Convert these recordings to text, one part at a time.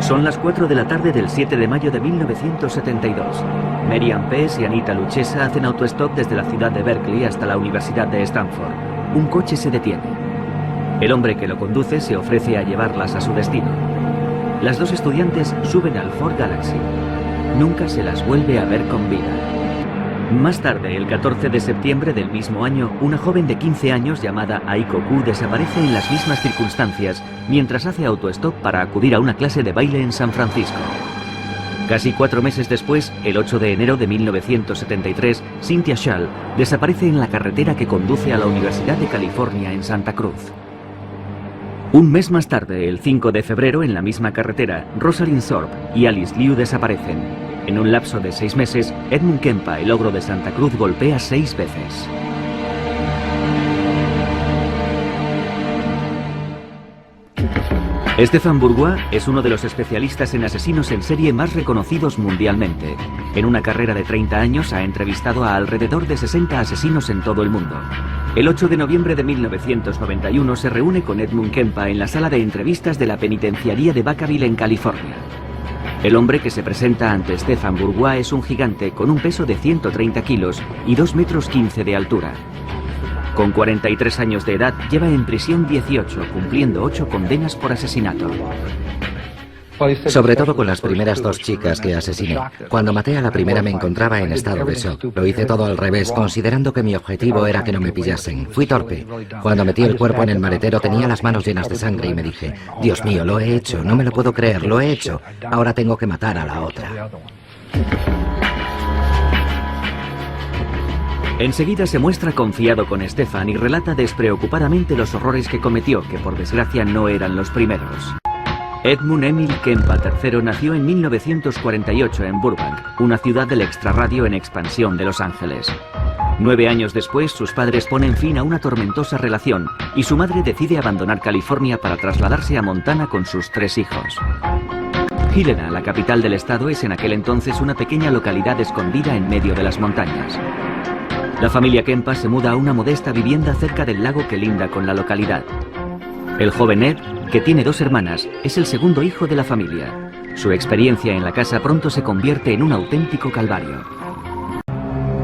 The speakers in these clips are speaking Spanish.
Son las 4 de la tarde del 7 de mayo de 1972. Merian Pes y Anita Luchesa hacen autostop desde la ciudad de Berkeley hasta la Universidad de Stanford. Un coche se detiene. El hombre que lo conduce se ofrece a llevarlas a su destino. Las dos estudiantes suben al Ford Galaxy. Nunca se las vuelve a ver con vida. Más tarde, el 14 de septiembre del mismo año, una joven de 15 años llamada Aiko Koo desaparece en las mismas circunstancias mientras hace autostop para acudir a una clase de baile en San Francisco. Casi 4 meses después, el 8 de enero de 1973, Cynthia Schall desaparece en la carretera que conduce a la Universidad de California en Santa Cruz. Un mes más tarde, el 5 de febrero, en la misma carretera, Rosalind Thorpe y Alice Liu desaparecen. En un lapso de 6 meses, Edmund Kempa, el ogro de Santa Cruz, golpea 6 veces. Stéphane Bourgois es uno de los especialistas en asesinos en serie más reconocidos mundialmente. En una carrera de 30 años ha entrevistado a alrededor de 60 asesinos en todo el mundo. El 8 de noviembre de 1991 se reúne con Edmund Kempa en la sala de entrevistas de la penitenciaría de Vacaville en California. El hombre que se presenta ante Stéphane Bourgois es un gigante con un peso de 130 kilos y 2,15 metros de altura. Con 43 años de edad, lleva en prisión 18, cumpliendo 8 condenas por asesinato. Sobre todo con las primeras 2 chicas que asesiné. Cuando maté a la primera me encontraba en estado de shock. Lo hice todo al revés, considerando que mi objetivo era que no me pillasen. Fui torpe. Cuando metí el cuerpo en el maletero tenía las manos llenas de sangre y me dije, Dios mío, lo he hecho, no me lo puedo creer, lo he hecho. Ahora tengo que matar a la otra. Enseguida se muestra confiado con Stéphane y relata despreocupadamente los horrores que cometió, que por desgracia no eran los primeros. Edmund Emil Kempa III nació en 1948 en Burbank, una ciudad del extrarradio en expansión de Los Ángeles. 9 años después, sus padres ponen fin a una tormentosa relación y su madre decide abandonar California para trasladarse a Montana con sus 3 hijos. Helena, la capital del estado, es en aquel entonces una pequeña localidad escondida en medio de las montañas. La familia Kempa se muda a una modesta vivienda cerca del lago que linda con la localidad. El joven Ed, que tiene 2 hermanas, es el segundo hijo de la familia. Su experiencia en la casa pronto se convierte en un auténtico calvario.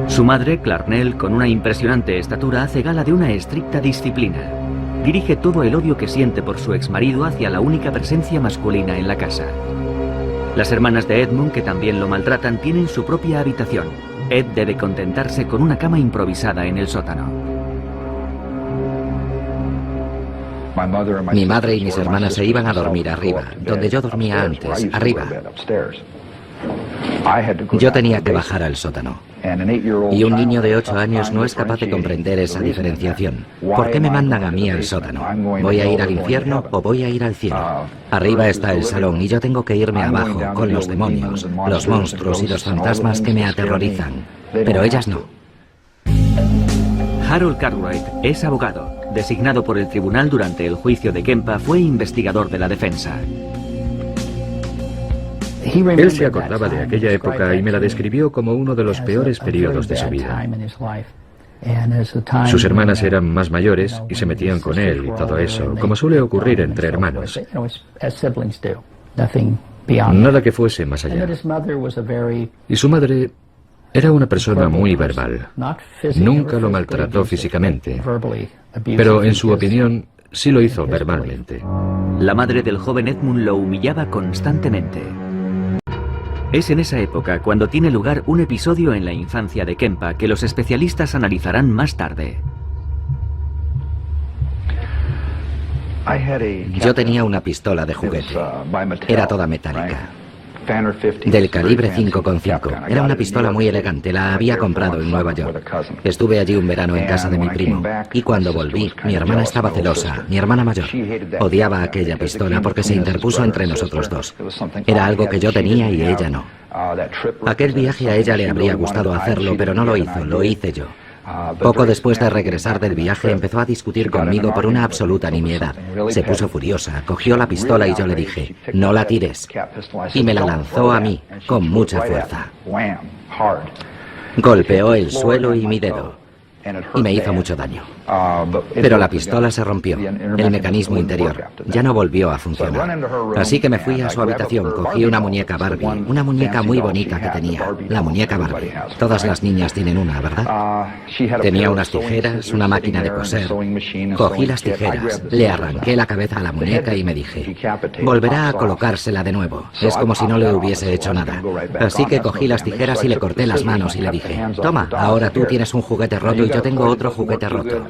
Su madre, Clarnell, con una impresionante estatura, hace gala de una estricta disciplina. Dirige todo el odio que siente por su exmarido hacia la única presencia masculina en la casa. Las hermanas de Edmund, que también lo maltratan, tienen su propia habitación. Ed debe contentarse con una cama improvisada en el sótano. Mi madre y mis hermanas se iban a dormir arriba, donde yo dormía antes, arriba. Yo tenía que bajar al sótano. Y un niño de 8 años no es capaz de comprender esa diferenciación. ¿Por qué me mandan a mí al sótano? ¿Voy a ir al infierno o voy a ir al cielo? Arriba está el salón y yo tengo que irme abajo con los demonios, los monstruos y los fantasmas que me aterrorizan. Pero ellas no. Harold Cartwright es abogado. Designado por el tribunal durante el juicio de Kempa, fue investigador de la defensa. Él se acordaba de aquella época y me la describió como uno de los peores periodos de su vida. Sus hermanas eran más mayores y se metían con él y todo eso, como suele ocurrir entre hermanos. Nada que fuese más allá. Y su madre era una persona muy verbal. Nunca lo maltrató físicamente, pero en su opinión sí lo hizo verbalmente. La madre del joven Edmund lo humillaba constantemente. Es en esa época cuando tiene lugar un episodio en la infancia de Kempa que los especialistas analizarán más tarde. Yo tenía una pistola de juguete. Era toda metálica. Del calibre 5,5. Era una pistola muy elegante, la había comprado en Nueva York. Estuve allí un verano en casa de mi primo. Y cuando volví, mi hermana estaba celosa, mi hermana mayor. Odiaba aquella pistola porque se interpuso entre nosotros 2. Era algo que yo tenía y ella no. Aquel viaje a ella le habría gustado hacerlo, pero no lo hizo, lo hice yo. Poco después de regresar del viaje empezó a discutir conmigo por una absoluta nimiedad. Se puso furiosa, cogió la pistola y yo le dije, no la tires. Y me la lanzó a mí, con mucha fuerza. Golpeó el suelo y mi dedo. Y me hizo mucho daño. Pero la pistola se rompió, el mecanismo interior. Ya no volvió a funcionar. Así que me fui a su habitación, cogí una muñeca Barbie, una muñeca muy bonita que tenía, la muñeca Barbie. Todas las niñas tienen una, ¿verdad? Tenía unas tijeras, una máquina de coser. Cogí las tijeras, le arranqué la cabeza a la muñeca y me dije, volverá a colocársela de nuevo. Es como si no le hubiese hecho nada. Así que cogí las tijeras y le corté las manos y le dije, toma, ahora tú tienes un juguete roto y yo tengo otro juguete roto.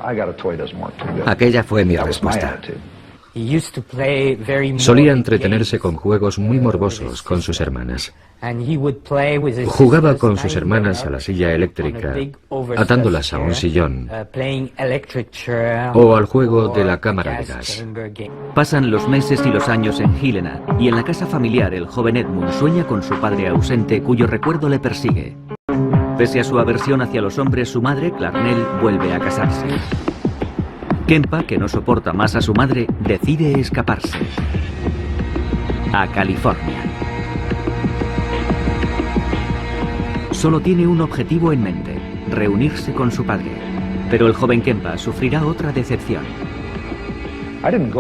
Aquella fue mi respuesta. Solía entretenerse con juegos muy morbosos con sus hermanas. Jugaba con sus hermanas a la silla eléctrica, atándolas a un sillón, o al juego de la cámara de gas. Pasan los meses y los años en Helena, y en la casa familiar el joven Edmund sueña con su padre ausente, cuyo recuerdo le persigue. Pese a su aversión hacia los hombres, su madre, Clarnell, vuelve a casarse. Kempa, que no soporta más a su madre, decide escaparse a California. Solo tiene un objetivo en mente, reunirse con su padre. Pero el joven Kempa sufrirá otra decepción.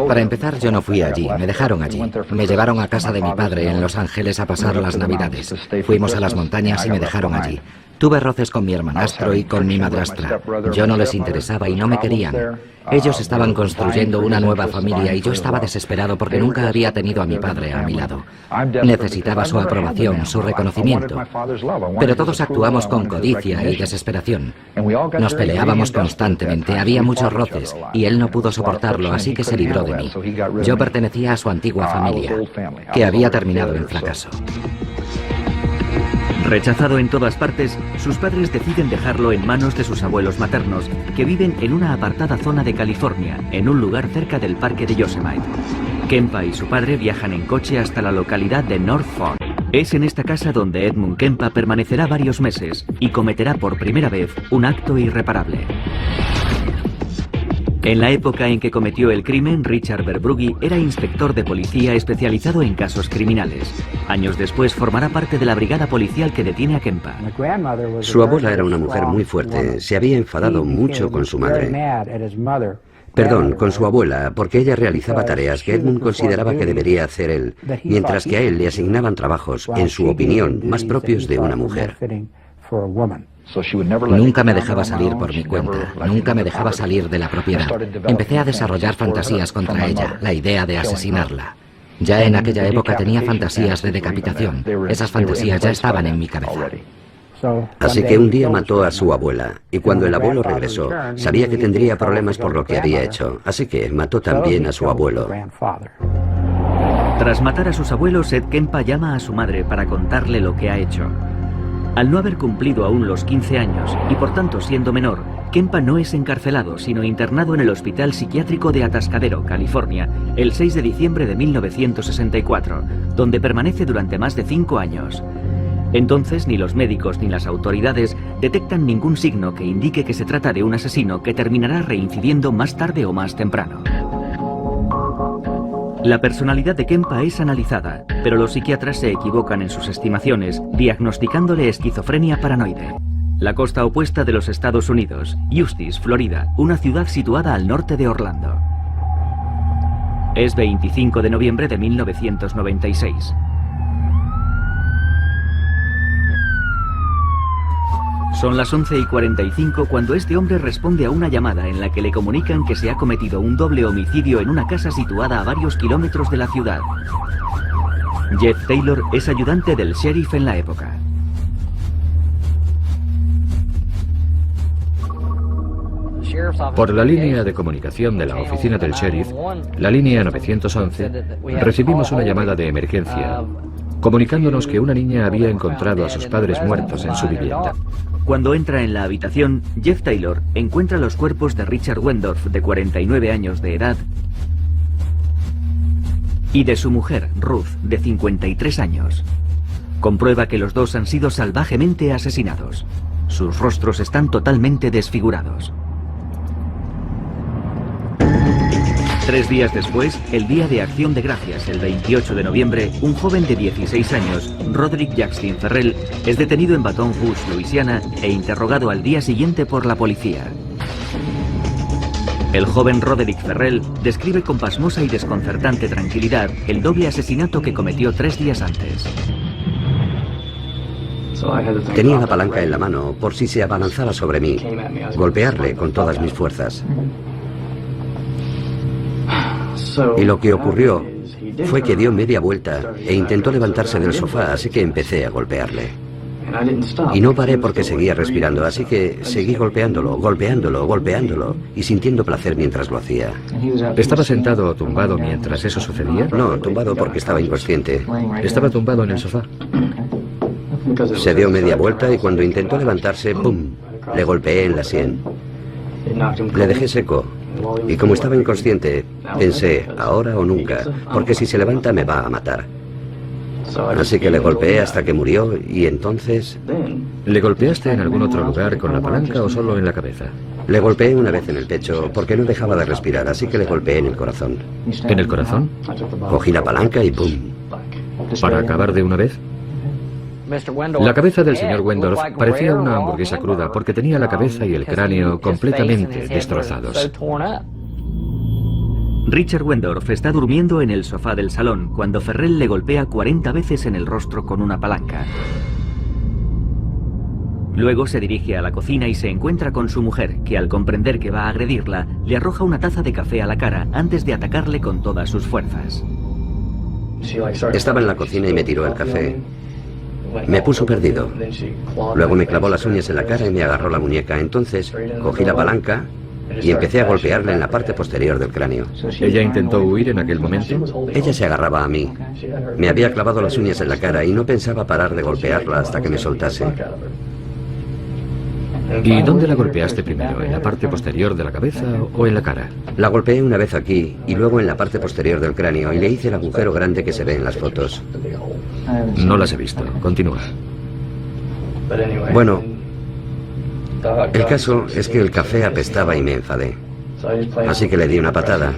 Para empezar, yo no fui allí, me dejaron allí. Me llevaron a casa de mi padre en Los Ángeles a pasar las Navidades. Fuimos a las montañas y me dejaron allí. Tuve roces con mi hermanastro y con mi madrastra. Yo no les interesaba y no me querían. Ellos estaban construyendo una nueva familia y yo estaba desesperado porque nunca había tenido a mi padre a mi lado. Necesitaba su aprobación, su reconocimiento. Pero todos actuamos con codicia y desesperación. Nos peleábamos constantemente, había muchos roces y él no pudo soportarlo, así que se libró de mí. Yo pertenecía a su antigua familia, que había terminado en fracaso. Rechazado en todas partes, sus padres deciden dejarlo en manos de sus abuelos maternos, que viven en una apartada zona de California, en un lugar cerca del parque de Yosemite. Kempa y su padre viajan en coche hasta la localidad de North Fork. Es en esta casa donde Edmund Kempa permanecerá varios meses y cometerá por primera vez un acto irreparable. En la época en que cometió el crimen, Richard Verbrugge era inspector de policía especializado en casos criminales. Años después formará parte de la brigada policial que detiene a Kempa. Su abuela era una mujer muy fuerte. Se había enfadado mucho con su madre. Perdón, con su abuela, porque ella realizaba tareas que Edmund consideraba que debería hacer él, mientras que a él le asignaban trabajos, en su opinión, más propios de una mujer. Nunca me dejaba salir por mi cuenta, nunca me dejaba salir de la propiedad. Empecé a desarrollar fantasías contra ella, la idea de asesinarla. Ya en aquella época tenía fantasías de decapitación. Esas fantasías ya estaban en mi cabeza. Así que un día mató a su abuela, y cuando el abuelo regresó, sabía que tendría problemas por lo que había hecho, así que mató también a su abuelo. Tras matar a sus abuelos, Ed Kempa llama a su madre para contarle lo que ha hecho. Al no haber cumplido aún los 15 años, y por tanto siendo menor, Kempa no es encarcelado, sino internado en el Hospital Psiquiátrico de Atascadero, California, el 6 de diciembre de 1964, donde permanece durante más de 5 años. Entonces, ni los médicos ni las autoridades detectan ningún signo que indique que se trata de un asesino que terminará reincidiendo más tarde o más temprano. La personalidad de Kempa es analizada, pero los psiquiatras se equivocan en sus estimaciones, diagnosticándole esquizofrenia paranoide. La costa opuesta de los Estados Unidos, Eustis, Florida, una ciudad situada al norte de Orlando. Es 25 de noviembre de 1996. Son las 11:45 cuando este hombre responde a una llamada en la que le comunican que se ha cometido un doble homicidio en una casa situada a varios kilómetros de la ciudad. Jeff Taylor es ayudante del sheriff en la época. Por la línea de comunicación de la oficina del sheriff, la línea 911, recibimos una llamada de emergencia, comunicándonos que una niña había encontrado a sus padres muertos en su vivienda. Cuando entra en la habitación, Jeff Taylor encuentra los cuerpos de Richard Wendorf, de 49 años de edad, y de su mujer, Ruth, de 53 años. Comprueba que los dos han sido salvajemente asesinados. Sus rostros están totalmente desfigurados. 3 días después, el Día de Acción de Gracias, el 28 de noviembre, un joven de 16 años, Roderick Jackson Ferrell, es detenido en Baton Rouge, Luisiana, e interrogado al día siguiente por la policía. El joven Roderick Ferrell describe con pasmosa y desconcertante tranquilidad el doble asesinato que cometió 3 días antes. Tenía la palanca en la mano por si se abalanzaba sobre mí, golpearle con todas mis fuerzas. Y lo que ocurrió fue que dio media vuelta e intentó levantarse del sofá, así que empecé a golpearle. Y no paré porque seguía respirando, así que seguí golpeándolo, golpeándolo, golpeándolo y sintiendo placer mientras lo hacía. ¿Estaba sentado o tumbado mientras eso sucedía? No, tumbado porque estaba inconsciente. ¿Estaba tumbado en el sofá? Se dio media vuelta y cuando intentó levantarse, ¡pum!, le golpeé en la sien. Le dejé seco. Y como estaba inconsciente, pensé, ahora o nunca, porque si se levanta me va a matar. Así que le golpeé hasta que murió y entonces... ¿Le golpeaste en algún otro lugar con la palanca o solo en la cabeza? Le golpeé una vez en el pecho porque no dejaba de respirar, así que le golpeé en el corazón. ¿En el corazón? Cogí la palanca y ¡pum! ¿Para acabar de una vez? La cabeza del señor Wendorf parecía una hamburguesa cruda porque tenía la cabeza y el cráneo completamente destrozados. Richard Wendorf está durmiendo en el sofá del salón cuando Ferrell le golpea 40 veces en el rostro con una palanca. Luego se dirige a la cocina y se encuentra con su mujer, que al comprender que va a agredirla, le arroja una taza de café a la cara antes de atacarle con todas sus fuerzas. Estaba en la cocina y me tiró el café. Me puso perdido. Luego me clavó las uñas en la cara y me agarró la muñeca. Entonces cogí la palanca y empecé a golpearla en la parte posterior del cráneo. ¿Ella intentó huir en aquel momento? Ella se agarraba a mí. Me había clavado las uñas en la cara y no pensaba parar de golpearla hasta que me soltase. ¿Y dónde la golpeaste primero? ¿En la parte posterior de la cabeza o en la cara? La golpeé una vez aquí y luego en la parte posterior del cráneo y le hice el agujero grande que se ve en las fotos. No las he visto. Continúa. Bueno, el caso es que el café apestaba y me enfadé. Así que le di una patada.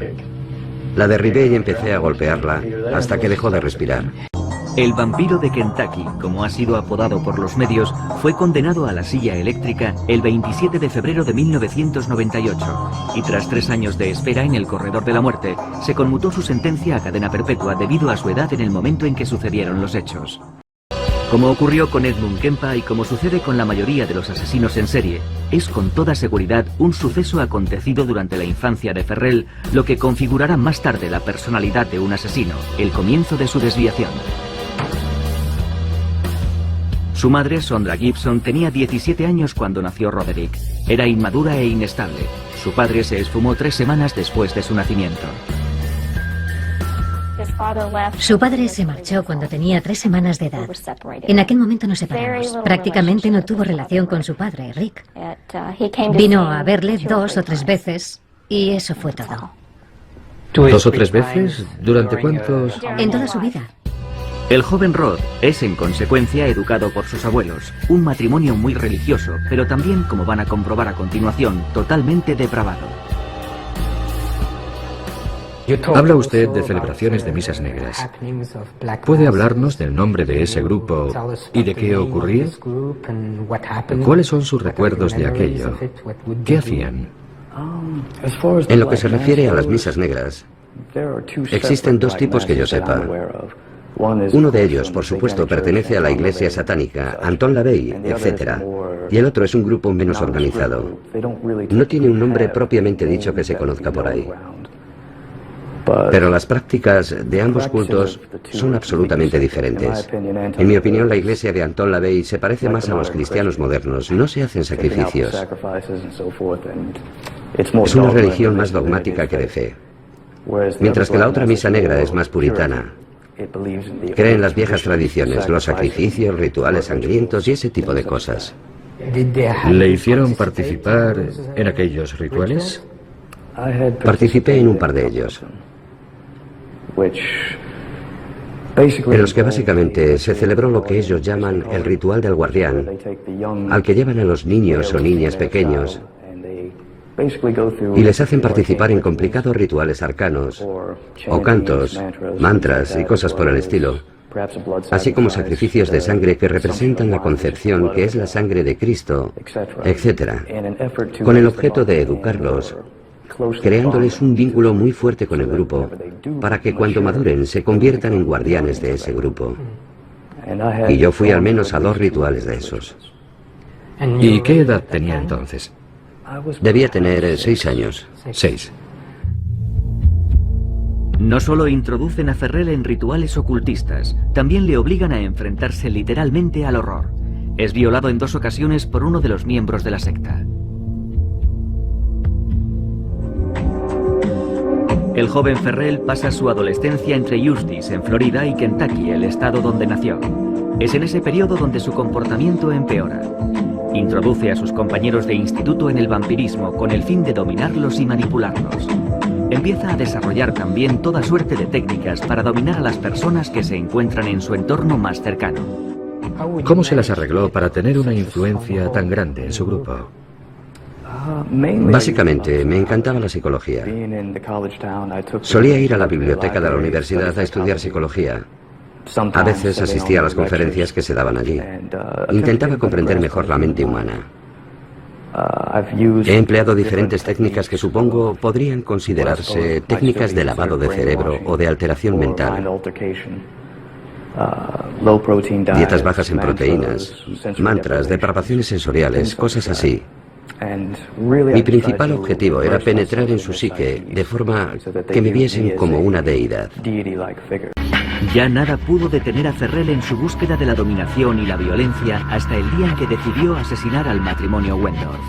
La derribé y empecé a golpearla hasta que dejó de respirar. El vampiro de Kentucky, como ha sido apodado por los medios, fue condenado a la silla eléctrica el 27 de febrero de 1998 y tras 3 años de espera en el corredor de la muerte, se conmutó su sentencia a cadena perpetua debido a su edad en el momento en que sucedieron los hechos. Como ocurrió con Edmund Kempa y como sucede con la mayoría de los asesinos en serie, es con toda seguridad un suceso acontecido durante la infancia de Ferrell lo que configurará más tarde la personalidad de un asesino, el comienzo de su desviación. Su madre, Sondra Gibson, tenía 17 años cuando nació Roderick. Era inmadura e inestable. Su padre se esfumó 3 semanas después de su nacimiento. Su padre se marchó cuando tenía 3 semanas de edad. En aquel momento nos separamos. Prácticamente no tuvo relación con su padre, Rick. Vino a verle 2 o 3 veces y eso fue todo. ¿2 o 3 veces? ¿Durante cuántos? En toda su vida. El joven Rod es, en consecuencia, educado por sus abuelos, un matrimonio muy religioso, pero también, como van a comprobar a continuación, totalmente depravado. Habla usted de celebraciones de misas negras. ¿Puede hablarnos del nombre de ese grupo y de qué ocurría? ¿Cuáles son sus recuerdos de aquello? ¿Qué hacían? En lo que se refiere a las misas negras, existen 2 tipos que yo sepa. Uno de ellos, por supuesto, pertenece a la iglesia satánica, Anton LaVey, etc. Y el otro es un grupo menos organizado. No tiene un nombre propiamente dicho que se conozca por ahí. Pero las prácticas de ambos cultos son absolutamente diferentes. En mi opinión, la iglesia de Anton LaVey se parece más a los cristianos modernos. No se hacen sacrificios. Es una religión más dogmática que de fe. Mientras que la otra misa negra es más puritana. Cree en las viejas tradiciones, los sacrificios, rituales sangrientos y ese tipo de cosas. ¿Le hicieron participar en aquellos rituales? Participé en un par de ellos, en los que básicamente se celebró lo que ellos llaman el ritual del guardián, al que llevan a los niños o niñas pequeños y les hacen participar en complicados rituales arcanos, o cantos, mantras y cosas por el estilo, así como sacrificios de sangre que representan la concepción que es la sangre de Cristo, etc., con el objeto de educarlos creándoles un vínculo muy fuerte con el grupo, para que cuando maduren se conviertan en guardianes de ese grupo. Y yo fui al menos a 2 rituales de esos. ¿Y qué edad tenía entonces? Debía tener 6 años. 6. No solo introducen a Ferrell en rituales ocultistas, también le obligan a enfrentarse literalmente al horror. Es violado en 2 ocasiones por uno de los miembros de la secta. El joven Ferrell pasa su adolescencia entre Eustis, en Florida, y Kentucky, el estado donde nació. Es en ese periodo donde su comportamiento empeora. Introduce a sus compañeros de instituto en el vampirismo con el fin de dominarlos y manipularlos. Empieza a desarrollar también toda suerte de técnicas para dominar a las personas que se encuentran en su entorno más cercano. ¿Cómo se las arregló para tener una influencia tan grande en su grupo? Básicamente, me encantaba la psicología. Solía ir a la biblioteca de la universidad a estudiar psicología. A veces asistía a las conferencias que se daban allí. Intentaba comprender mejor la mente humana. He empleado diferentes técnicas que supongo podrían considerarse técnicas de lavado de cerebro o de alteración mental. Dietas bajas en proteínas, mantras, depravaciones sensoriales, cosas así. Mi principal objetivo era penetrar en su psique de forma que me viesen como una deidad. Ya nada pudo detener a Ferrell en su búsqueda de la dominación y la violencia hasta el día en que decidió asesinar al matrimonio Wendorf.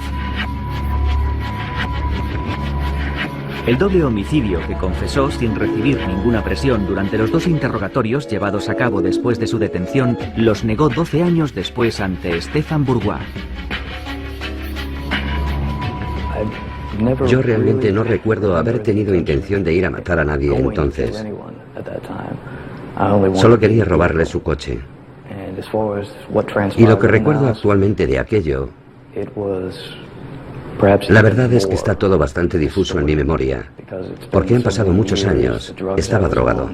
El doble homicidio que confesó sin recibir ninguna presión durante los 2 interrogatorios llevados a cabo después de su detención los negó 12 años después ante Stefan Bourgois. Yo realmente no recuerdo haber tenido intención de ir a matar a nadie entonces. Solo quería robarle su coche. Y lo que recuerdo actualmente de aquello, la verdad es que está todo bastante difuso en mi memoria, porque han pasado muchos años. Estaba drogado.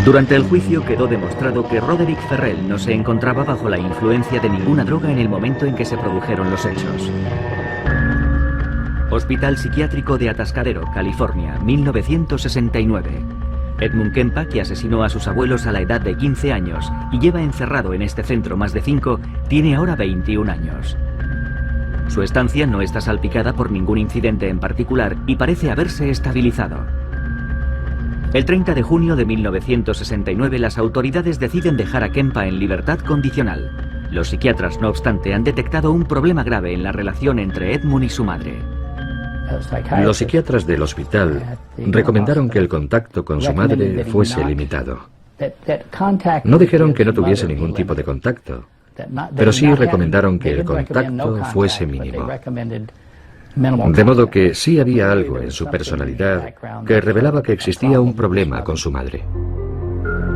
Durante el juicio quedó demostrado que Roderick Ferrell no se encontraba bajo la influencia de ninguna droga en el momento en que se produjeron los hechos. Hospital Psiquiátrico de Atascadero, California, 1969. Edmund Kempa, que asesinó a sus abuelos a la edad de 15 años y lleva encerrado en este centro más de 5, tiene ahora 21 años. Su estancia no está salpicada por ningún incidente en particular y parece haberse estabilizado. El 30 de junio de 1969 las autoridades deciden dejar a Kempa en libertad condicional. Los psiquiatras, no obstante, han detectado un problema grave en la relación entre Edmund y su madre. Los psiquiatras del hospital recomendaron que el contacto con su madre fuese limitado. No dijeron que no tuviese ningún tipo de contacto, pero sí recomendaron que el contacto fuese mínimo. De modo que sí había algo en su personalidad que revelaba que existía un problema con su madre.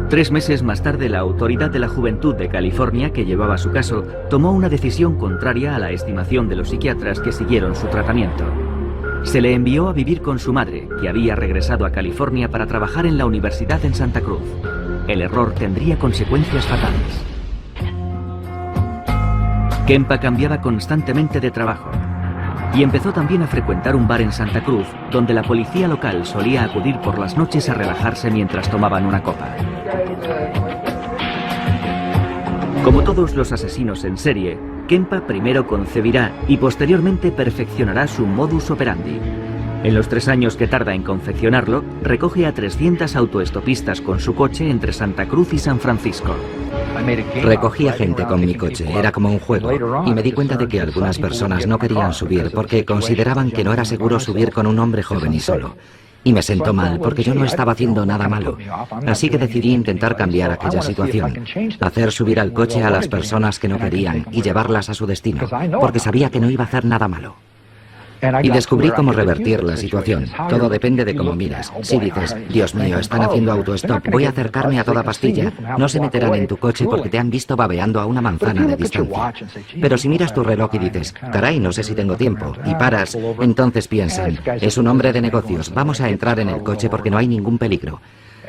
3 meses más tarde, la Autoridad de la Juventud de California, que llevaba su caso, tomó una decisión contraria a la estimación de los psiquiatras que siguieron su tratamiento. Se le envió a vivir con su madre, que había regresado a California para trabajar en la universidad en Santa Cruz. El error tendría consecuencias fatales. Kempa cambiaba constantemente de trabajo y empezó también a frecuentar un bar en Santa Cruz, donde la policía local solía acudir por las noches a relajarse mientras tomaban una copa. Como todos los asesinos en serie, Kempa primero concebirá y posteriormente perfeccionará su modus operandi. En los 3 años que tarda en confeccionarlo, recoge a 300 autoestopistas con su coche entre Santa Cruz y San Francisco. Recogía gente con mi coche, era como un juego, y me di cuenta de que algunas personas no querían subir porque consideraban que no era seguro subir con un hombre joven y solo. Y me sentó mal porque yo no estaba haciendo nada malo. Así que decidí intentar cambiar aquella situación, hacer subir al coche a las personas que no querían y llevarlas a su destino, porque sabía que no iba a hacer nada malo. Y descubrí cómo revertir la situación. Todo depende de cómo miras. Si dices, Dios mío, están haciendo autostop, voy a acercarme a toda pastilla, no se meterán en tu coche porque te han visto babeando a una manzana de distancia. Pero si miras tu reloj y dices, caray, no sé si tengo tiempo, y paras, entonces piensan, es un hombre de negocios, vamos a entrar en el coche porque no hay ningún peligro.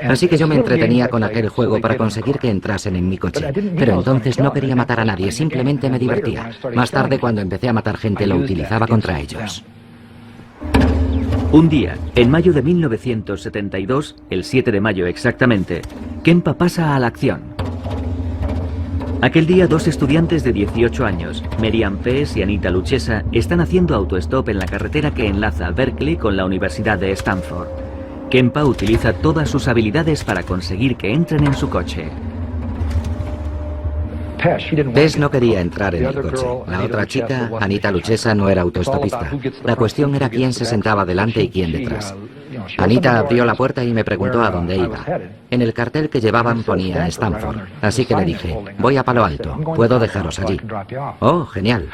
Así que yo me entretenía con aquel juego para conseguir que entrasen en mi coche. Pero entonces no quería matar a nadie, simplemente me divertía. Más tarde, cuando empecé a matar gente, lo utilizaba contra ellos. Un día, en mayo de 1972, el 7 de mayo exactamente, Kempa pasa a la acción. Aquel día, dos estudiantes de 18 años, Merian Pease y Anita Luchesa, están haciendo autostop en la carretera que enlaza Berkeley con la Universidad de Stanford. Kempa utiliza todas sus habilidades para conseguir que entren en su coche. Tess no quería entrar en el coche. La otra chica, Anita Luchesa, no era autoestopista. La cuestión era quién se sentaba delante y quién detrás. Anita abrió la puerta y me preguntó a dónde iba. En el cartel que llevaban ponía Stanford, así que le dije, voy a Palo Alto, puedo dejaros allí. Oh, genial.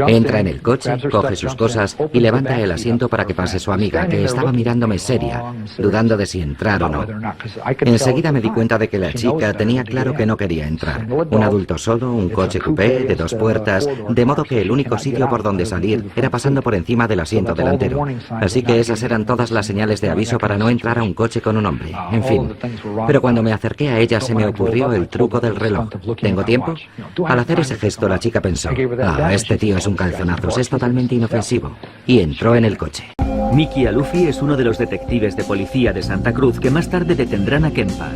Entra en el coche, coge sus cosas y levanta el asiento para que pase su amiga, que estaba mirándome seria, dudando de si entrar o no. Enseguida me di cuenta de que la chica tenía claro que no quería entrar. Un adulto solo, un coche coupé de 2 puertas, de modo que el único sitio por donde salir era pasando por encima del asiento delantero. Así que esas eran todas las señales de aviso para no entrar a un coche con un hombre. En fin. Pero cuando me acerqué a ella se me ocurrió el truco del reloj. ¿Tengo tiempo? Al hacer ese gesto la chica pensó, este tío es un calzonazos, es totalmente inofensivo. Y entró en el coche. Mickey Alufi es uno de los detectives de policía de Santa Cruz que más tarde detendrán a Kempa.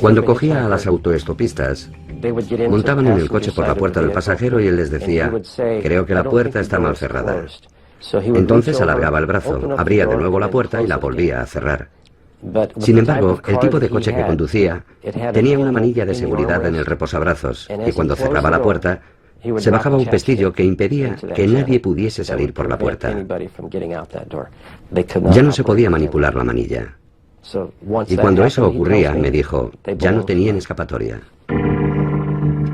Cuando cogía a las autoestopistas, montaban en el coche por la puerta del pasajero y él les decía, creo que la puerta está mal cerrada. Entonces alargaba el brazo, abría de nuevo la puerta y la volvía a cerrar. Sin embargo, el tipo de coche que conducía tenía una manilla de seguridad en el reposabrazos y cuando cerraba la puerta, se bajaba un pestillo que impedía que nadie pudiese salir por la puerta. Ya no se podía manipular la manilla. Y cuando eso ocurría, me dijo, ya no tenían escapatoria.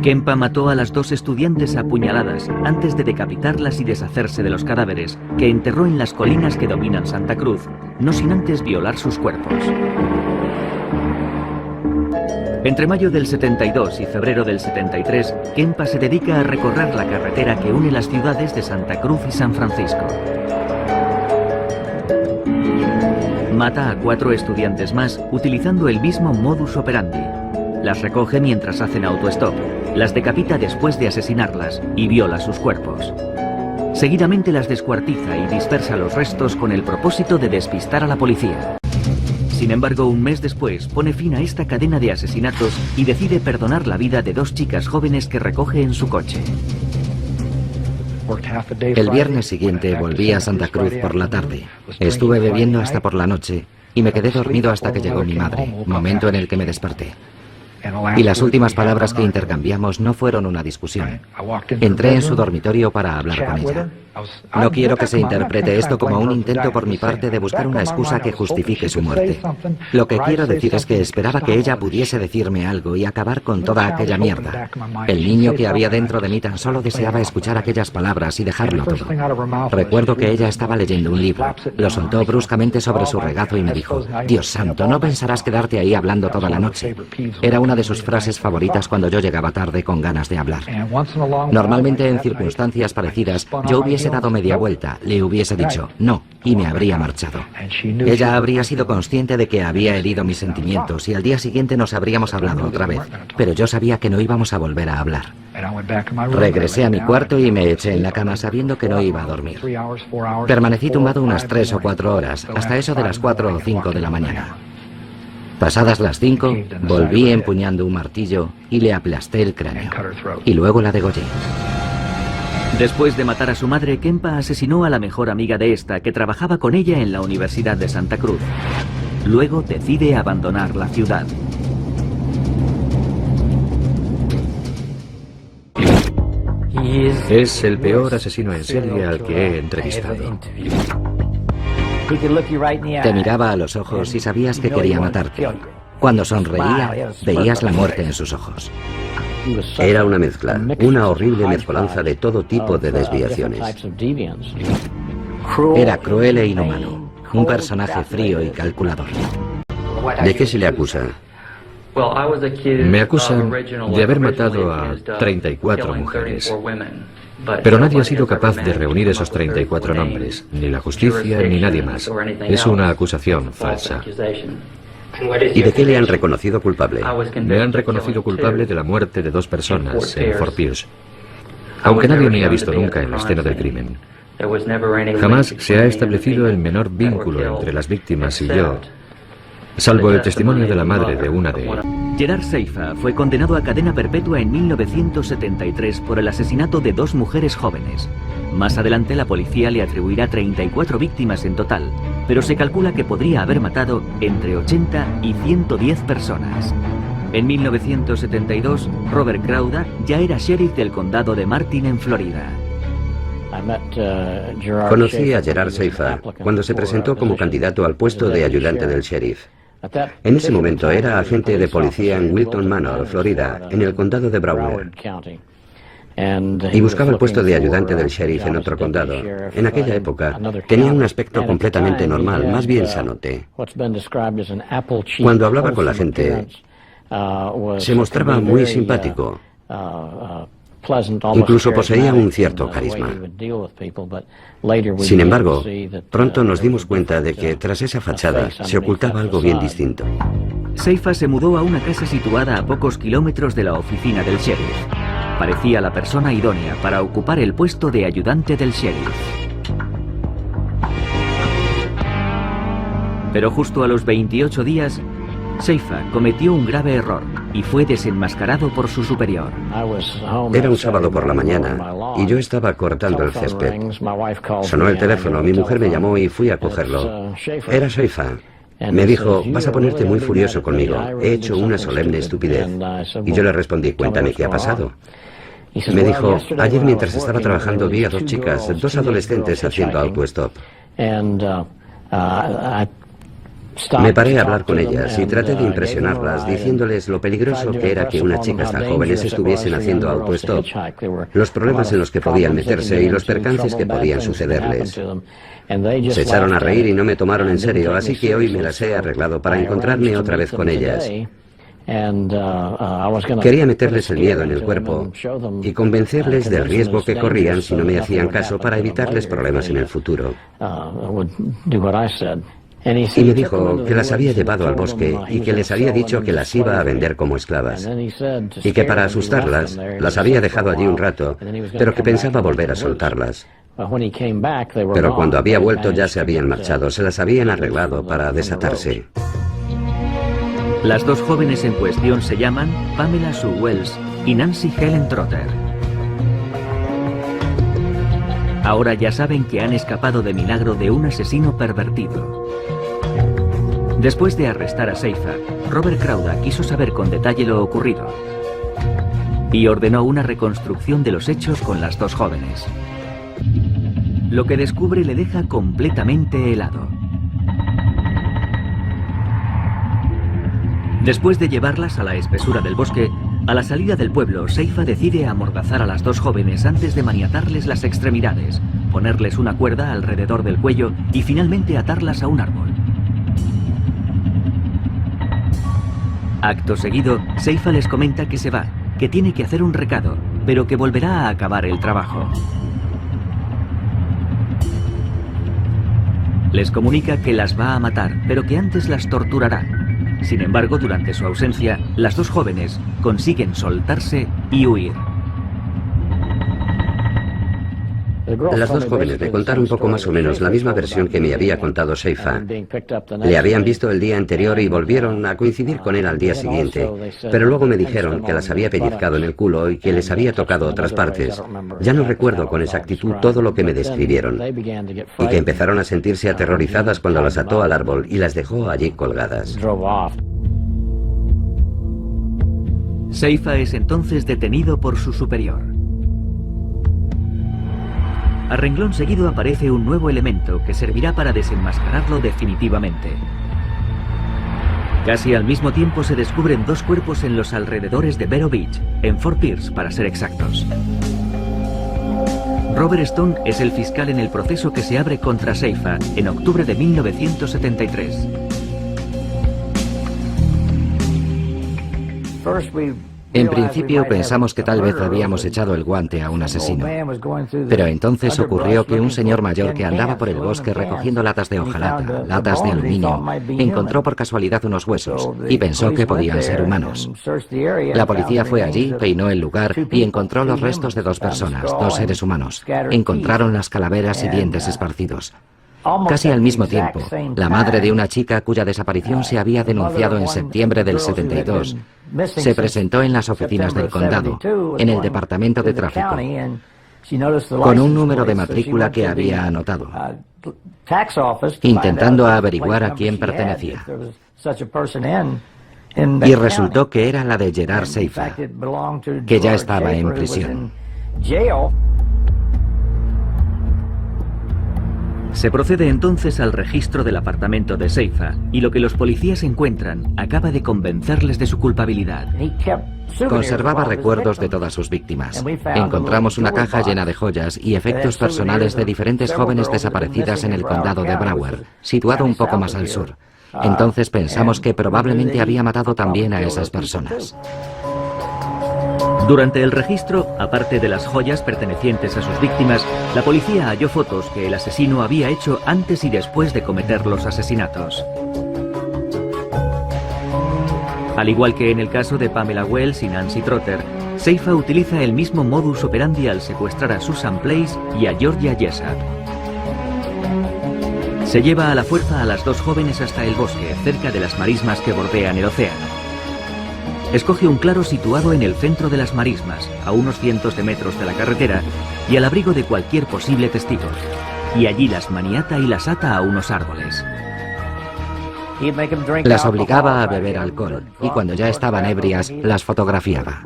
Kempa mató a las 2 estudiantes a puñaladas antes de decapitarlas y deshacerse de los cadáveres, que enterró en las colinas que dominan Santa Cruz, no sin antes violar sus cuerpos. Entre mayo del 72 y febrero del 73, Kempa se dedica a recorrer la carretera que une las ciudades de Santa Cruz y San Francisco. Mata a 4 estudiantes más utilizando el mismo modus operandi. Las recoge mientras hacen autostop, las decapita después de asesinarlas y viola sus cuerpos. Seguidamente las descuartiza y dispersa los restos con el propósito de despistar a la policía. Sin embargo, un mes después pone fin a esta cadena de asesinatos y decide perdonar la vida de 2 chicas jóvenes que recoge en su coche. El viernes siguiente volví a Santa Cruz por la tarde. Estuve bebiendo hasta por la noche y me quedé dormido hasta que llegó mi madre, momento en el que me desperté. Y las últimas palabras que intercambiamos no fueron una discusión. Entré en su dormitorio para hablar con ella. No quiero que se interprete esto como un intento por mi parte de buscar una excusa que justifique su muerte. Lo que quiero decir es que esperaba que ella pudiese decirme algo y acabar con toda aquella mierda. El niño que había dentro de mí tan solo deseaba escuchar aquellas palabras y dejarlo todo. Recuerdo que ella estaba leyendo un libro. Lo soltó bruscamente sobre su regazo y me dijo, Dios santo, no pensarás quedarte ahí hablando toda la noche. Era una de sus frases favoritas cuando yo llegaba tarde con ganas de hablar. Normalmente en circunstancias parecidas yo hubiese dado media vuelta, le hubiese dicho no y me habría marchado. Ella habría sido consciente de que había herido mis sentimientos y al día siguiente nos habríamos hablado otra vez, pero yo sabía que no íbamos a volver a hablar. Regresé a mi cuarto y me eché en la cama sabiendo que no iba a dormir. Permanecí tumbado unas 3 o 4 horas, hasta eso de las 4 o 5 de la mañana. Pasadas las 5, volví empuñando un martillo y le aplasté el cráneo. Y luego la degollé. Después de matar a su madre, Kempa asesinó a la mejor amiga de esta, que trabajaba con ella en la Universidad de Santa Cruz. Luego decide abandonar la ciudad. Es el peor asesino en serie al que he entrevistado. Te miraba a los ojos y sabías que quería matarte. Cuando sonreía, veías la muerte en sus ojos. Era una mezcla, una horrible mezcolanza de todo tipo de desviaciones. Era cruel e inhumano, un personaje frío y calculador. ¿De qué se le acusa? Me acusan de haber matado a 34 mujeres. Pero nadie ha sido capaz de reunir esos 34 nombres, ni la justicia ni nadie más. Es una acusación falsa. ¿Y de qué le han reconocido culpable? Me han reconocido culpable de la muerte de 2 personas en Fort Pierce, aunque nadie me ha visto nunca en la escena del crimen. Jamás se ha establecido el menor vínculo entre las víctimas y yo, salvo el testimonio de la madre de una de ellas. Gerard Seifa fue condenado a cadena perpetua en 1973 por el asesinato de 2 mujeres jóvenes. Más adelante la policía le atribuirá 34 víctimas en total, pero se calcula que podría haber matado entre 80 y 110 personas. En 1972, Robert Crowder ya era sheriff del condado de Martin en Florida. Conocí a Gerard Seifa cuando se presentó como candidato al puesto de ayudante del sheriff. En ese momento era agente de policía en Wilton Manor, Florida, en el condado de Broward. Y buscaba el puesto de ayudante del sheriff en otro condado. En aquella época tenía un aspecto completamente normal, más bien sanote. Cuando hablaba con la gente, se mostraba muy simpático. Incluso poseía un cierto carisma. Sin embargo, pronto nos dimos cuenta de que tras esa fachada se ocultaba algo bien distinto. Seifa se mudó a una casa situada a pocos kilómetros de la oficina del sheriff. Parecía la persona idónea para ocupar el puesto de ayudante del sheriff. Pero justo a los 28 días, Seifa cometió un grave error y fue desenmascarado por su superior. Era un sábado por la mañana y yo estaba cortando el césped. Sonó el teléfono, mi mujer me llamó y fui a cogerlo. Era Seifa. Me dijo, vas a ponerte muy furioso conmigo, he hecho una solemne estupidez. Y yo le respondí, cuéntame qué ha pasado. Me dijo, ayer mientras estaba trabajando vi a 2 chicas, 2 adolescentes haciendo autostop. Me paré a hablar con ellas y traté de impresionarlas diciéndoles lo peligroso que era que unas chicas tan jóvenes estuviesen haciendo autostop, los problemas en los que podían meterse y los percances que podían sucederles. Se echaron a reír y no me tomaron en serio, así que hoy me las he arreglado para encontrarme otra vez con ellas. Quería meterles el miedo en el cuerpo y convencerles del riesgo que corrían si no me hacían caso para evitarles problemas en el futuro. Y me dijo que las había llevado al bosque y que les había dicho que las iba a vender como esclavas. Y que para asustarlas, las había dejado allí un rato, pero que pensaba volver a soltarlas. Pero cuando había vuelto ya se habían marchado, se las habían arreglado para desatarse. Las 2 jóvenes en cuestión se llaman Pamela Sue Wells y Nancy Helen Trotter. Ahora ya saben que han escapado de milagro de un asesino pervertido. Después de arrestar a Seifa, Robert Crowder quiso saber con detalle lo ocurrido y ordenó una reconstrucción de los hechos con las 2 jóvenes. Lo que descubre le deja completamente helado. Después de llevarlas a la espesura del bosque, a la salida del pueblo, Seifa decide amordazar a las 2 jóvenes antes de maniatarles las extremidades, ponerles una cuerda alrededor del cuello y finalmente atarlas a un árbol. Acto seguido, Seifa les comenta que se va, que tiene que hacer un recado, pero que volverá a acabar el trabajo. Les comunica que las va a matar, pero que antes las torturará. Sin embargo, durante su ausencia, las 2 jóvenes consiguen soltarse y huir. Las 2 jóvenes me contaron poco más o menos la misma versión que me había contado Seifa. Le habían visto el día anterior y volvieron a coincidir con él al día siguiente, pero luego me dijeron que las había pellizcado en el culo y que les había tocado otras partes. Ya no recuerdo con exactitud todo lo que me describieron, y que empezaron a sentirse aterrorizadas cuando las ató al árbol y las dejó allí colgadas. Seifa es entonces detenido por su superior. A renglón seguido aparece un nuevo elemento que servirá para desenmascararlo definitivamente. Casi al mismo tiempo se descubren 2 cuerpos en los alrededores de Vero Beach, en Fort Pierce para ser exactos. Robert Stone es el fiscal en el proceso que se abre contra Seifa en octubre de 1973. En principio pensamos que tal vez habíamos echado el guante a un asesino, pero entonces ocurrió que un señor mayor que andaba por el bosque recogiendo latas de hojalata, latas de aluminio, encontró por casualidad unos huesos y pensó que podían ser humanos. La policía fue allí, peinó el lugar y encontró los restos de 2 personas, 2 seres humanos. Encontraron las calaveras y dientes esparcidos. Casi al mismo tiempo, la madre de una chica cuya desaparición se había denunciado en septiembre del 72 se presentó en las oficinas del condado, en el departamento de tráfico, con un número de matrícula que había anotado, intentando averiguar a quién pertenecía. Y resultó que era la de Gerard Seifa, que ya estaba en prisión. Se procede entonces al registro del apartamento de Seifa y lo que los policías encuentran acaba de convencerles de su culpabilidad. Conservaba recuerdos de todas sus víctimas. Encontramos una caja llena de joyas y efectos personales de diferentes jóvenes desaparecidas en el condado de Broward, situado un poco más al sur. Entonces pensamos que probablemente había matado también a esas personas. Durante el registro, aparte de las joyas pertenecientes a sus víctimas, la policía halló fotos que el asesino había hecho antes y después de cometer los asesinatos. Al igual que en el caso de Pamela Wells y Nancy Trotter, Seifa utiliza el mismo modus operandi al secuestrar a Susan Place y a Georgia Jessop. Se lleva a la fuerza a las 2 jóvenes hasta el bosque, cerca de las marismas que bordean el océano. Escoge un claro situado en el centro de las marismas, a unos cientos de metros de la carretera y al abrigo de cualquier posible testigo. Y allí las maniata y las ata a unos árboles. Las obligaba a beber alcohol y cuando ya estaban ebrias, las fotografiaba.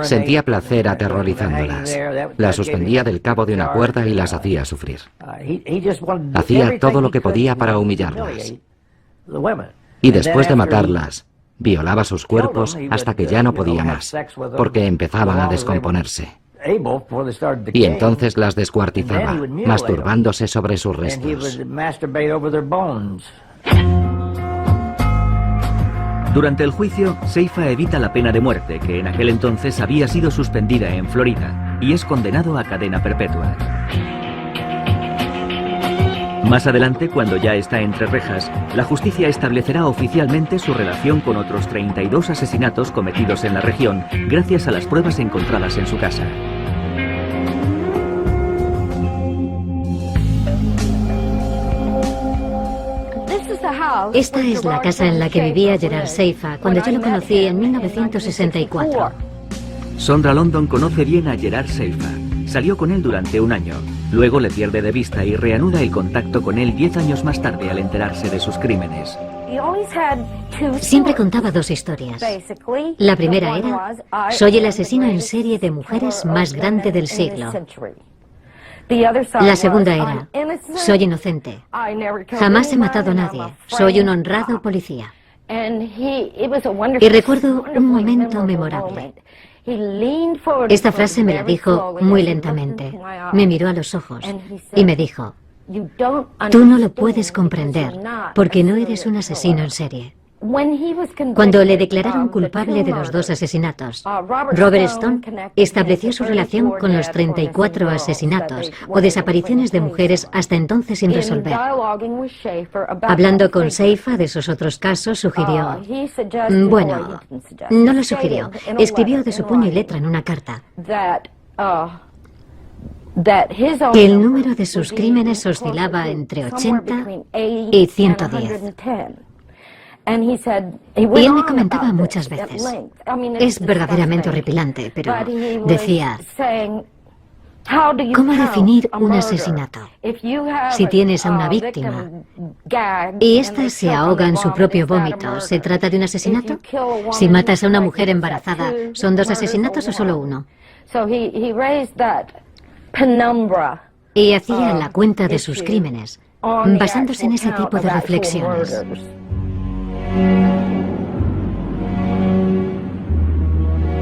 Sentía placer aterrorizándolas. Las suspendía del cabo de una cuerda y las hacía sufrir. Hacía todo lo que podía para humillarlas. Y después de matarlas, violaba sus cuerpos hasta que ya no podía más, porque empezaban a descomponerse. Y entonces las descuartizaba, masturbándose sobre sus restos. Durante el juicio, Seifa evita la pena de muerte, que en aquel entonces había sido suspendida en Florida, y es condenado a cadena perpetua. Más adelante, cuando ya está entre rejas, la justicia establecerá oficialmente su relación con otros 32 asesinatos cometidos en la región, gracias a las pruebas encontradas en su casa. Esta es la casa en la que vivía Gerard Seifa cuando yo lo conocí en 1964. Sondra London conoce bien a Gerard Seifa. Salió con él durante un año. Luego le pierde de vista y reanuda el contacto con él 10 años más tarde al enterarse de sus crímenes. Siempre contaba 2 historias. La primera era: soy el asesino en serie de mujeres más grande del siglo. La segunda era: soy inocente. Jamás he matado a nadie. Soy un honrado policía. Y recuerdo un momento memorable. Esta frase me la dijo muy lentamente. Me miró a los ojos y me dijo: tú no lo puedes comprender porque no eres un asesino en serie. Cuando le declararon culpable de los 2 asesinatos, Robert Stone estableció su relación con los 34 asesinatos o desapariciones de mujeres hasta entonces sin resolver. Hablando con Seifa de esos otros casos, sugirió... Bueno, no lo sugirió. Escribió de su puño y letra en una carta que el número de sus crímenes oscilaba entre 80 y 110. Y él me comentaba muchas veces. Es verdaderamente horripilante, pero decía: ¿cómo definir un asesinato? Si tienes a una víctima y ésta se ahoga en su propio vómito, ¿se trata de un asesinato? Si matas a una mujer embarazada, ¿son 2 asesinatos o solo uno? Y hacía la cuenta de sus crímenes, basándose en ese tipo de reflexiones.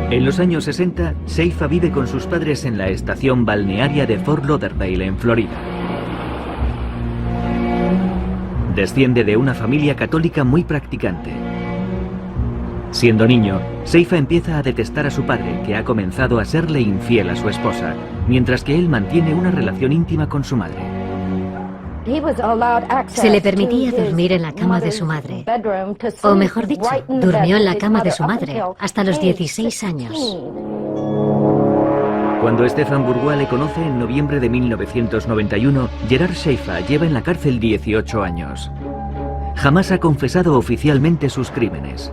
En los años 60, Seifa vive con sus padres en la estación balnearia de Fort Lauderdale, en Florida. Desciende de una familia católica muy practicante. Siendo niño, Seifa empieza a detestar a su padre, que ha comenzado a serle infiel a su esposa, mientras que él mantiene una relación íntima con su madre. Se le permitía dormir en la cama de su madre, o mejor dicho, durmió en la cama de su madre hasta los 16 años. Cuando Stefan Bourgois le conoce en noviembre de 1991, Gerard Seifa lleva en la cárcel 18 años. Jamás ha confesado oficialmente sus crímenes.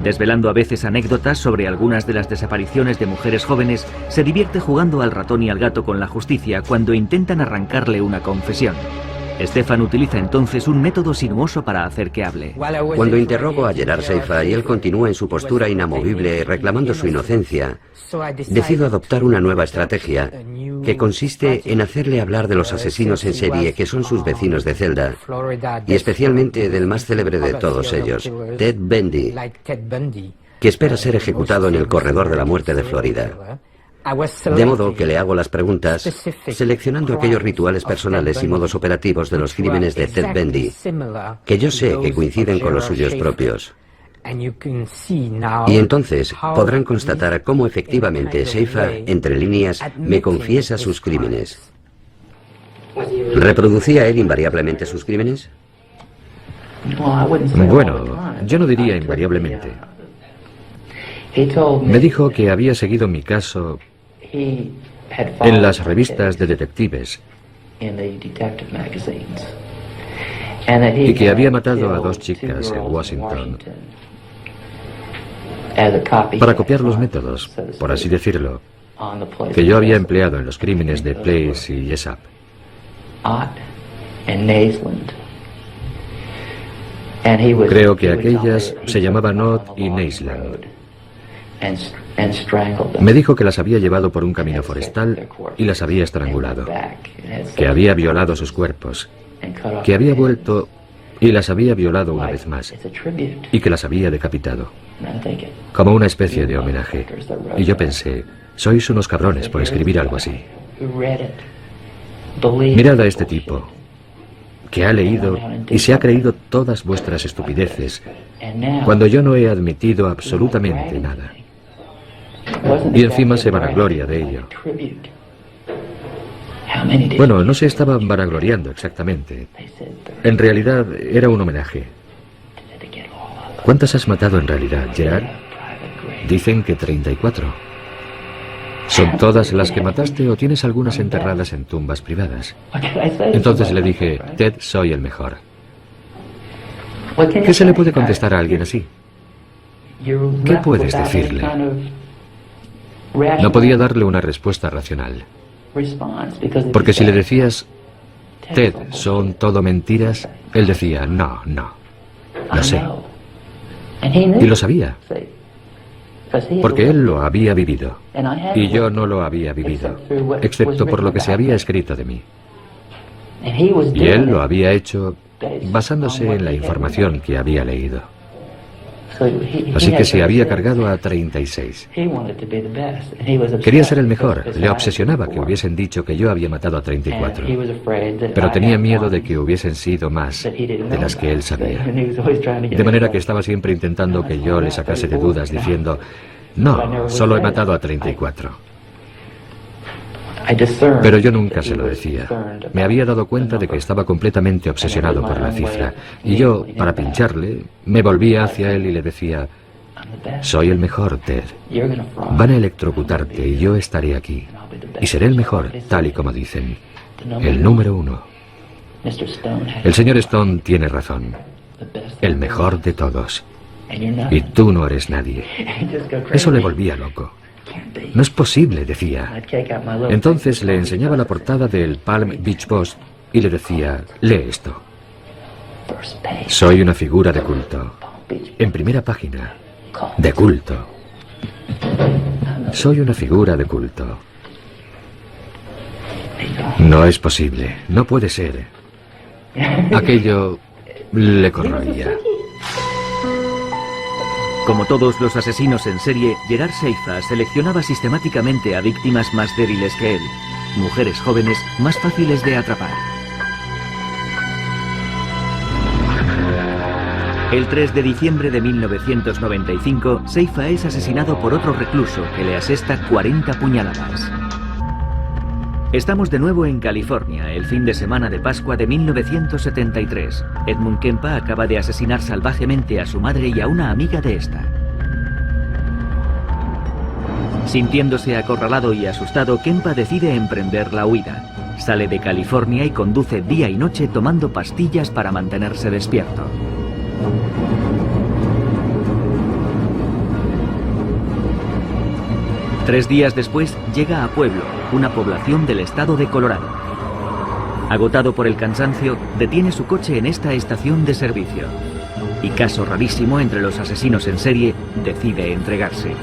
Desvelando a veces anécdotas sobre algunas de las desapariciones de mujeres jóvenes, se divierte jugando al ratón y al gato con la justicia cuando intentan arrancarle una confesión. Stefan utiliza entonces un método sinuoso para hacer que hable. Cuando interrogo a Gerard Seifa y él continúa en su postura inamovible reclamando su inocencia, decido adoptar una nueva estrategia que consiste en hacerle hablar de los asesinos en serie que son sus vecinos de celda y especialmente del más célebre de todos ellos, Ted Bundy, que espera ser ejecutado en el corredor de la muerte de Florida. De modo que le hago las preguntas seleccionando aquellos rituales personales y modos operativos de los crímenes de Ted Bundy que yo sé que coinciden con los suyos propios. Y entonces podrán constatar cómo efectivamente Seifa, entre líneas, me confiesa sus crímenes. ¿Reproducía él invariablemente sus crímenes? Bueno, yo no diría invariablemente. Me dijo que había seguido mi caso en las revistas de detectives y que había matado a 2 chicas en Washington para copiar los métodos, por así decirlo, que yo había empleado en los crímenes de Place y Jessup. Creo que aquellas se llamaban Ott y Naisland. Me dijo que las había llevado por un camino forestal y las había estrangulado, que había violado sus cuerpos, que había vuelto y las había violado una vez más, y que las había decapitado, como una especie de homenaje. Y yo pensé, sois unos cabrones por escribir algo así. Mirad a este tipo, que ha leído y se ha creído todas vuestras estupideces, cuando yo no he admitido absolutamente nada. Y encima se vanagloria de ello. Bueno, no se estaban vanagloriando exactamente. En realidad era un homenaje. ¿Cuántas has matado en realidad, Gerard? Dicen que 34. ¿Son todas las que mataste o tienes algunas enterradas en tumbas privadas? Entonces le dije, Ted, soy el mejor. ¿Qué se le puede contestar a alguien así? ¿Qué puedes decirle? No podía darle una respuesta racional. Porque si le decías, Ted, son todo mentiras, él decía, no, no, lo sé. Y lo sabía. Porque él lo había vivido. Y yo no lo había vivido, excepto por lo que se había escrito de mí. Y él lo había hecho basándose en la información que había leído. Así que se había cargado a 36. Quería ser el mejor. Le obsesionaba que hubiesen dicho que yo había matado a 34. Pero tenía miedo de que hubiesen sido más de las que él sabía. De manera que estaba siempre intentando que yo le sacase de dudas diciendo, no, solo he matado a 34. Pero yo nunca se lo decía. Me había dado cuenta de que estaba completamente obsesionado por la cifra. Y yo, para pincharle, me volvía hacia él y le decía, soy el mejor, Ted. Van a electrocutarte y yo estaré aquí. Y seré el mejor, tal y como dicen. El número 1. El señor Stone tiene razón. El mejor de todos. Y tú no eres nadie. Eso le volvía loco. No es posible, decía. Entonces le enseñaba la portada del Palm Beach Post y le decía, lee esto. Soy una figura de culto. En primera página. De culto. Soy una figura de culto. No es posible. No puede ser. Aquello le corroía. Como todos los asesinos en serie, Gerard Seifa seleccionaba sistemáticamente a víctimas más débiles que él, mujeres jóvenes más fáciles de atrapar. El 3 de diciembre de 1995, Seifa es asesinado por otro recluso que le asesta 40 puñaladas. Estamos de nuevo en California, el fin de semana de Pascua de 1973. Edmund Kempa acaba de asesinar salvajemente a su madre y a una amiga de esta. Sintiéndose acorralado y asustado, Kempa decide emprender la huida. Sale de California y conduce día y noche tomando pastillas para mantenerse despierto. Tres días después llega a Pueblo, una población del estado de Colorado. Agotado por el cansancio, detiene su coche en esta estación de servicio. Y caso rarísimo entre los asesinos en serie, decide entregarse.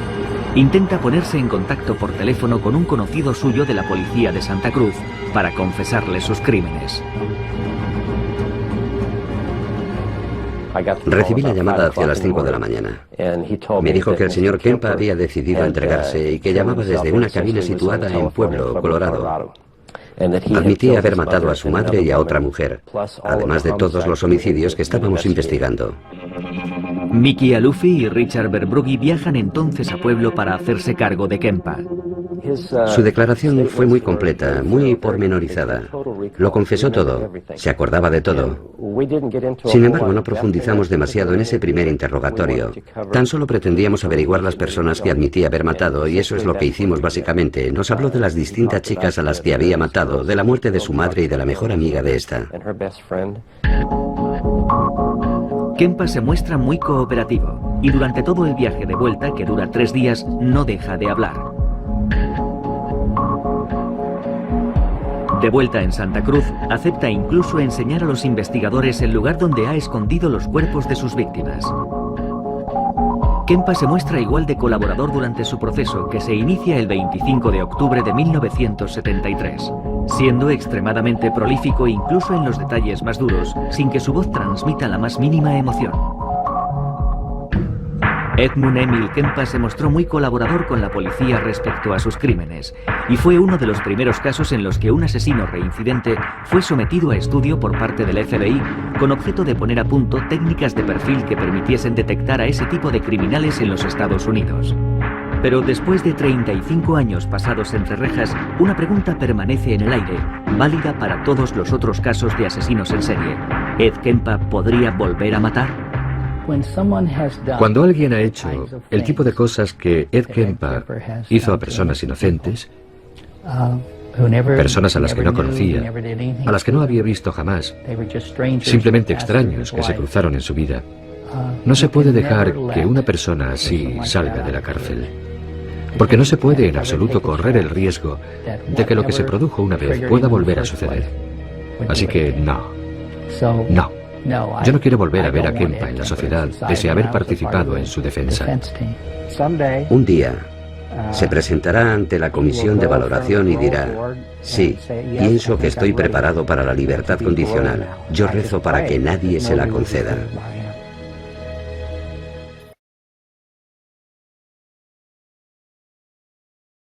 Intenta ponerse en contacto por teléfono con un conocido suyo de la policía de Santa Cruz para confesarle sus crímenes. Recibí la llamada hacia las 5 de la mañana. Me dijo que el señor Kempa había decidido entregarse y que llamaba desde una cabina situada en Pueblo, Colorado. Admitía haber matado a su madre y a otra mujer, además de todos los homicidios que estábamos investigando. Mickey Alufi y Richard Verbrugge viajan entonces a Pueblo para hacerse cargo de Kempa. Su declaración fue muy completa, muy pormenorizada. Lo confesó todo, se acordaba de todo. Sin embargo, no profundizamos demasiado en ese primer interrogatorio. Tan solo pretendíamos averiguar las personas que admitía haber matado, y eso es lo que hicimos básicamente. Nos habló de las distintas chicas a las que había matado, de la muerte de su madre y de la mejor amiga de esta. Kempa se muestra muy cooperativo y durante todo el viaje de vuelta, que dura 3 días, no deja de hablar. De vuelta en Santa Cruz, acepta incluso enseñar a los investigadores el lugar donde ha escondido los cuerpos de sus víctimas. Kempa se muestra igual de colaborador durante su proceso, que se inicia el 25 de octubre de 1973, siendo extremadamente prolífico incluso en los detalles más duros, sin que su voz transmita la más mínima emoción. Edmund Emil Kempa se mostró muy colaborador con la policía respecto a sus crímenes, y fue uno de los primeros casos en los que un asesino reincidente fue sometido a estudio por parte del FBI con objeto de poner a punto técnicas de perfil que permitiesen detectar a ese tipo de criminales en los Estados Unidos. Pero después de 35 años pasados entre rejas, una pregunta permanece en el aire, válida para todos los otros casos de asesinos en serie. ¿Ed Kempa podría volver a matar? Cuando alguien ha hecho el tipo de cosas que Ed Kempa hizo a personas inocentes, personas a las que no conocía, a las que no había visto jamás, simplemente extraños que se cruzaron en su vida, no se puede dejar que una persona así salga de la cárcel. Porque no se puede en absoluto correr el riesgo de que lo que se produjo una vez pueda volver a suceder. Así que no. Yo no quiero volver a ver a Kempa en la sociedad pese a haber participado en su defensa. Un día se presentará ante la comisión de valoración y dirá: sí, pienso que estoy preparado para la libertad condicional. Yo rezo para que nadie se la conceda.